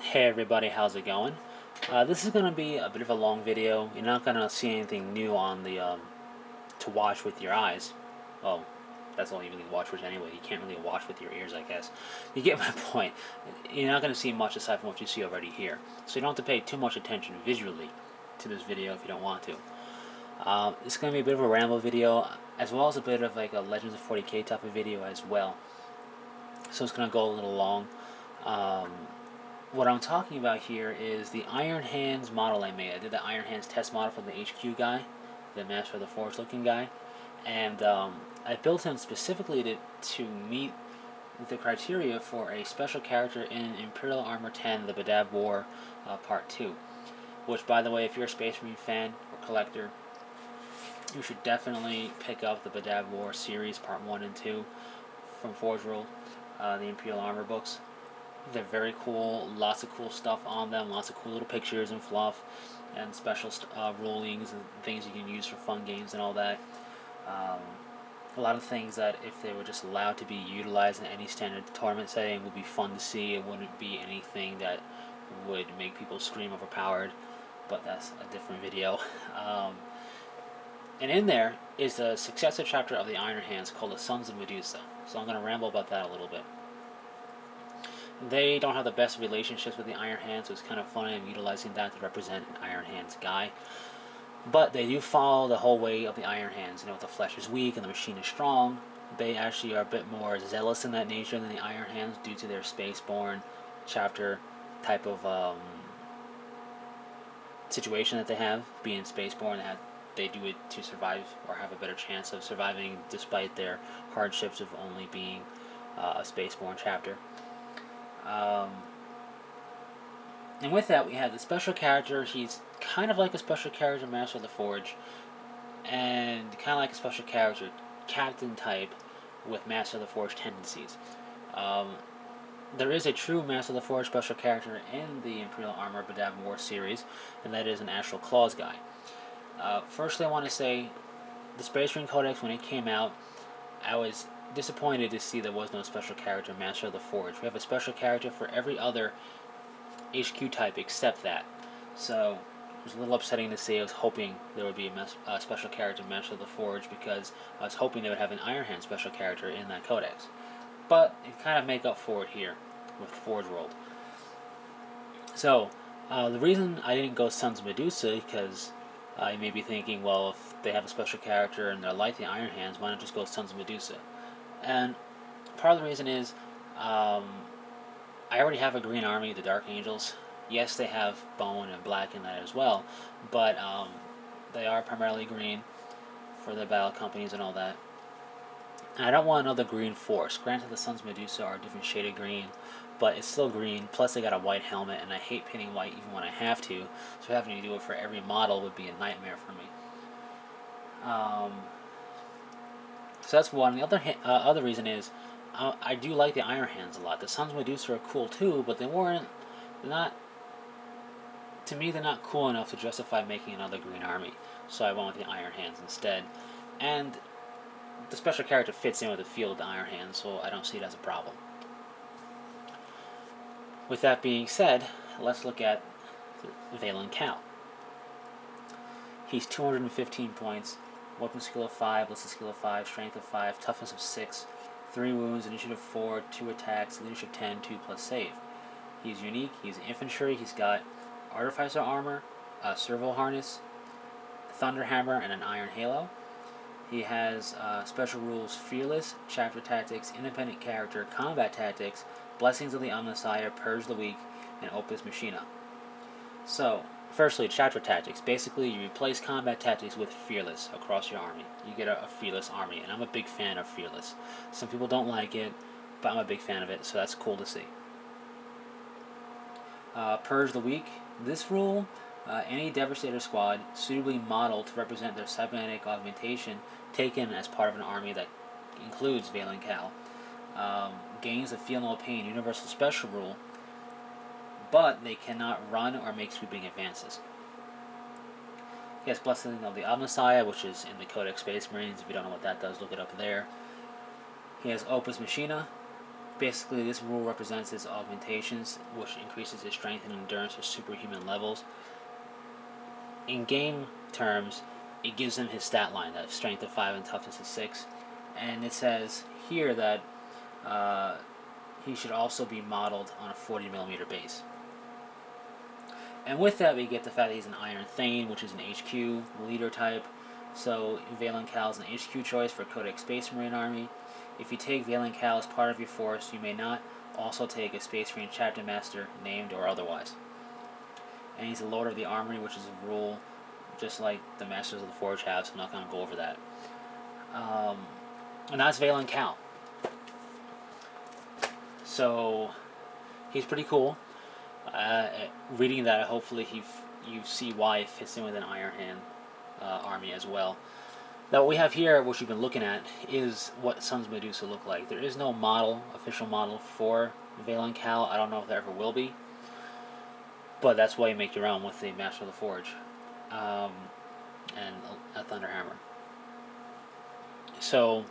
Hey everybody, how's it going? This is going to be a bit of a long video. You're not going to see anything new on the to watch with your eyes. Well, that's all you really watch with anyway. You can't really watch with your ears, I guess. You get my point. You're not going to see much aside from what you see already here. So you don't have to pay too much attention visually to this video if you don't want to. It's going to be a bit of a ramble video, as well as a bit of like a Legends of 40K type of video as well. So it's going to go a little long. What I'm talking about here is the Iron Hands model I made. I did the Iron Hands test model for the HQ guy, the Master of the Forge looking guy, and I built him specifically to meet the criteria for a special character in Imperial Armor 10, the Badab War Part 2. Which, by the way, if you're a Space Marine fan or collector, you should definitely pick up the Badab War series Part 1 and 2 from Forgeworld, the Imperial Armor books. They're very cool, lots of cool stuff on them, lots of cool little pictures and fluff, and special rulings and things you can use for fun games and all that. A lot of things that if they were just allowed to be utilized in any standard tournament setting would be fun to see. It wouldn't be anything that would make people scream overpowered, but that's a different video. And in there is the successor chapter of the Iron Hands called the Sons of Medusa. So I'm going to ramble about that a little bit. They don't have the best relationships with the Iron Hands, so it's kind of funny I'm utilizing that to represent an Iron Hands guy. But they do follow the whole way of the Iron Hands. You know, the flesh is weak and the machine is strong. They actually are a bit more zealous in that nature than the Iron Hands due to their Spaceborne chapter type of situation that they have. Being Spaceborne, they do it to survive or have a better chance of surviving despite their hardships of only being a Spaceborne chapter. And with that, we have the special character. He's kind of like a special character Master of the Forge, and kind of like a special character Captain type with Master of the Forge tendencies. There is a true Master of the Forge special character in the Imperial Armor Badab War series, and that is an Astral Claws guy. Firstly, I want to say the Space Marine Codex, when it came out, I was disappointed to see there was no special character Master of the Forge. We have a special character for every other HQ type except that. So it was a little upsetting to see. I was hoping there would be a special character Master of the Forge because I was hoping they would have an Iron Hand special character in that codex. But it kind of make up for it here with Forgeworld. So the reason I didn't go Sons of Medusa, because you may be thinking, well, if they have a special character and they're like the Iron Hands, why not just go Sons of Medusa? And part of the reason is I already have a green army, the Dark Angels. Yes, they have bone and black in that as well, but they are primarily green for the battle companies and all that. And I don't want another green force. Granted, the Sons of Medusa are a different shade of green, but it's still green. Plus, they got a white helmet, and I hate painting white even when I have to. So having to do it for every model would be a nightmare for me. So that's one. The other reason is I do like the Iron Hands a lot. The Sons of Medusa are cool too, but they're not. To me, they're not cool enough to justify making another green army. So I went with the Iron Hands instead. And the special character fits in with the feel of the Iron Hands, so I don't see it as a problem. With that being said, let's look at Vaylund Cal. He's 215 points, weapon skill of 5, ballistic skill of 5, strength of 5, toughness of 6, 3 wounds, initiative 4, 2 attacks, leadership 10, 2 plus save. He's unique, he's infantry, he's got artificer armor, a servo harness, thunder hammer, and an iron halo. He has special rules: Fearless, Chapter Tactics, Independent Character, Combat Tactics, Blessings of the Omnissiah, Purge the Weak, and Opus Machina. So, firstly, Chapter Tactics. Basically, you replace Combat Tactics with Fearless across your army. You get a Fearless army, and I'm a big fan of Fearless. Some people don't like it, but I'm a big fan of it, so that's cool to see. Purge the Weak. This rule, any Devastator squad suitably modeled to represent their cybernetic augmentation taken as part of an army that includes Vaylund Cal gains the Feel No Pain Universal Special rule, but they cannot run or make sweeping advances. He has Blessing of the Omnissiah, which is in the Codex Space Marines. If you don't know what that does, look it up there. He has Opus Machina, Basically, this rule represents his augmentations, which increases his strength and endurance to superhuman levels. In game terms, it gives him his stat line, that strength of 5 and toughness of 6. And it says here that he should also be modeled on a 40mm base. And with that, we get the fact that he's an Iron Thane, which is an HQ leader type. So Vaylund Cal is an HQ choice for Codex Space Marine Army. If you take Vaylund Cal as part of your force, you may not also take a Space Marine Chapter Master, named or otherwise. And he's a Lord of the Armory, which is a rule just like the Masters of the Forge have, so I'm not going to go over that. And that's Vaylund Cal. So he's pretty cool. Reading that, hopefully you see why it fits in with an Iron Hand army as well. Now what we have here, which you've been looking at, is what Sun's Medusa look like. There is no model, official model for Vaylund Cal. I don't know if there ever will be. But that's why you make your own with the Master of the Forge and a Thunderhammer. So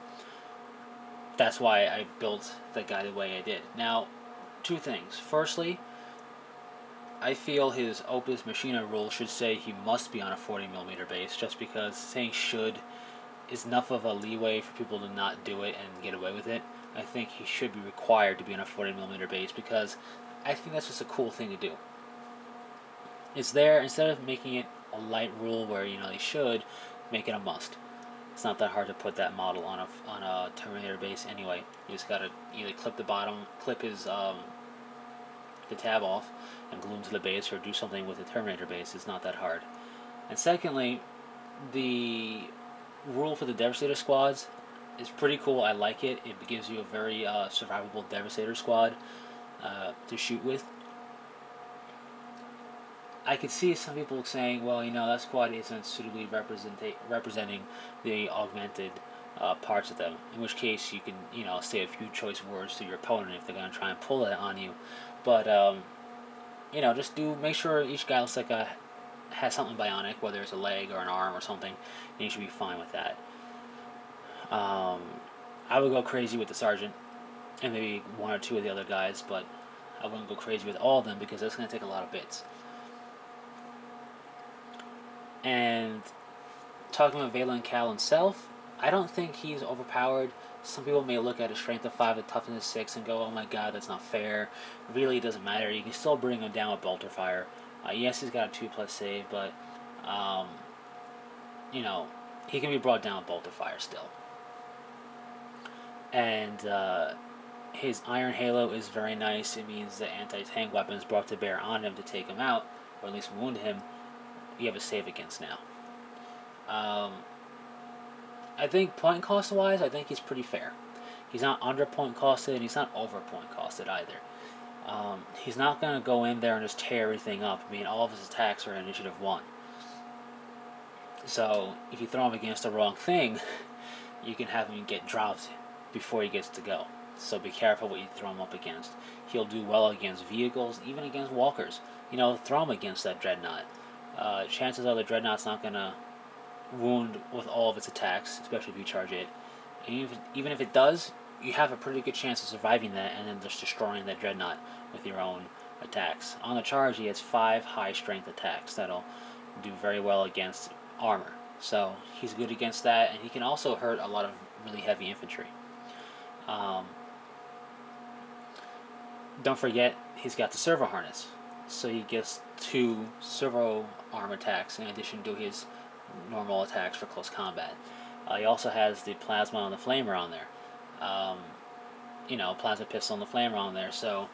that's why I built the guy the way I did. Now, two things. Firstly, I feel his Opus Machina rule should say he must be on a 40mm base, just because saying should is enough of a leeway for people to not do it and get away with it. I think he should be required to be on a 40mm base, because I think that's just a cool thing to do. It's there, instead of making it a light rule where they should, make it a must. It's not that hard to put that model on a Terminator base anyway. You just gotta either clip his the tab off and glue him to the base, or do something with the Terminator base. It's not that hard. And secondly, the rule for the Devastator squads is pretty cool. I like it. It gives you a very survivable Devastator squad to shoot with. I could see some people saying, well, that squad isn't suitably representing the augmented parts of them. In which case, you can, say a few choice words to your opponent if they're going to try and pull that on you. But, just make sure each guy looks like has something bionic, whether it's a leg or an arm or something, and you should be fine with that. I would go crazy with the sergeant, and maybe one or two of the other guys, but I wouldn't go crazy with all of them, because that's going to take a lot of bits. And talking about Vaylund Cal himself, I don't think he's overpowered. Some people may look at a strength of 5 and toughness of 6 and go, oh my god, that's not fair. Really, it doesn't matter. You can still bring him down with Bolter Fire. Yes, he's got a 2+ save, but, he can be brought down with Bolter Fire still. And his Iron Halo is very nice. It means that anti-tank weapons brought to bear on him to take him out, or at least wound him, you have a save against now. I think point cost wise, I think he's pretty fair. He's not under point costed, and he's not over point costed either. He's not going to go in there and just tear everything up. I mean, all of his attacks are initiative 1. So if you throw him against the wrong thing, you can have him get dropped before he gets to go. So be careful what you throw him up against. He'll do well against vehicles, even against walkers. Throw him against that Dreadnought. Chances are the Dreadnought's not going to wound with all of its attacks, especially if you charge it. And even if it does, you have a pretty good chance of surviving that and then just destroying that Dreadnought with your own attacks. On the charge, he has 5 high strength attacks that'll do very well against armor. So he's good against that, and he can also hurt a lot of really heavy infantry. Don't forget, he's got the servo harness. So he gets 2 servo arm attacks in addition to his normal attacks for close combat. He also has the plasma and the flamer on there. Plasma pistol and the flamer on there. So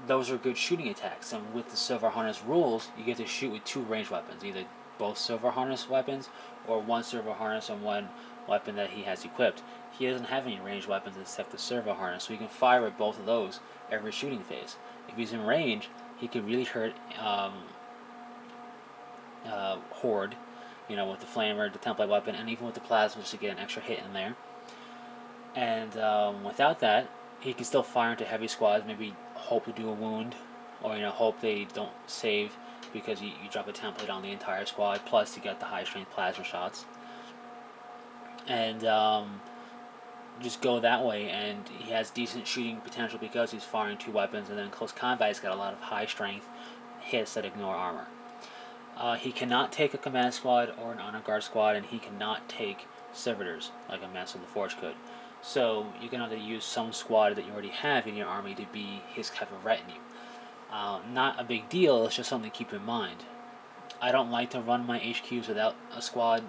those are good shooting attacks. And with the silver harness rules, you get to shoot with 2 ranged weapons, either both silver harness weapons or 1 silver harness and 1 weapon that he has equipped. He doesn't have any ranged weapons except the servo harness, so he can fire at both of those every shooting phase. If he's in range, he can really hurt Horde, with the flamer, the template weapon, and even with the plasma, just to get an extra hit in there. And without that, he can still fire into heavy squads, maybe hope to do a wound, or hope they don't save because you drop a template on the entire squad. Plus, you got the high strength plasma shots. And just go that way, and he has decent shooting potential because he's firing two weapons, and then in close combat he's got a lot of high strength hits that ignore armor. He cannot take a command squad or an honor guard squad, and he cannot take servitors like a Master of the Forge could. So you're going to have to use some squad that you already have in your army to be his type of retinue. Not a big deal, it's just something to keep in mind. I don't like to run my HQs without a squad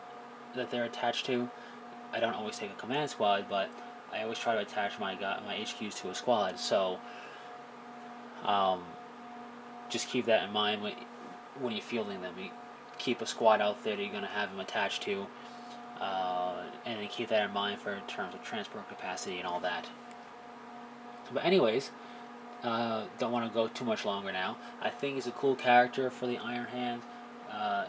that they're attached to. I don't always take a command squad, but I always try to attach my HQs to a squad. So um, just keep that in mind when you're fielding them. You keep a squad out there that you're going to have them attached to, and then keep that in mind for in terms of transport capacity and all that. But anyways, don't want to go too much longer now. I think he's a cool character for the Iron Hand.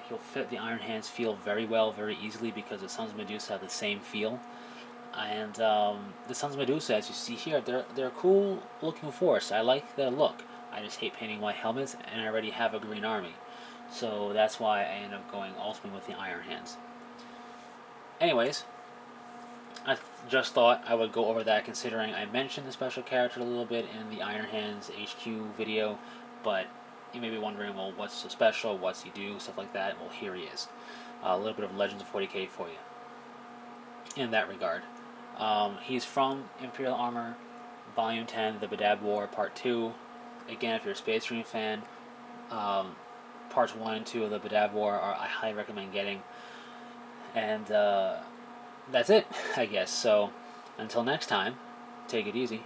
He'll fit the Iron Hand's feel very well, very easily, because the Sons of Medusa have the same feel. And the Sons of Medusa, as you see here, they're a cool looking force. I like their look. I just hate painting white helmets, and I already have a green army. So that's why I end up going ultimately with the Iron Hands. Anyways, I just thought I would go over that, considering I mentioned the special character a little bit in the Iron Hands HQ video, but you may be wondering, well, what's so special, what's he do, stuff like that. Well, here he is. A little bit of Legends of 40k for you in that regard. He's from Imperial Armor, Volume 10, The Badab War, Part 2. Again, if you're a Space Marine fan, Parts 1 and 2 of The Badab War I highly recommend getting. And that's it, I guess. So, until next time, take it easy.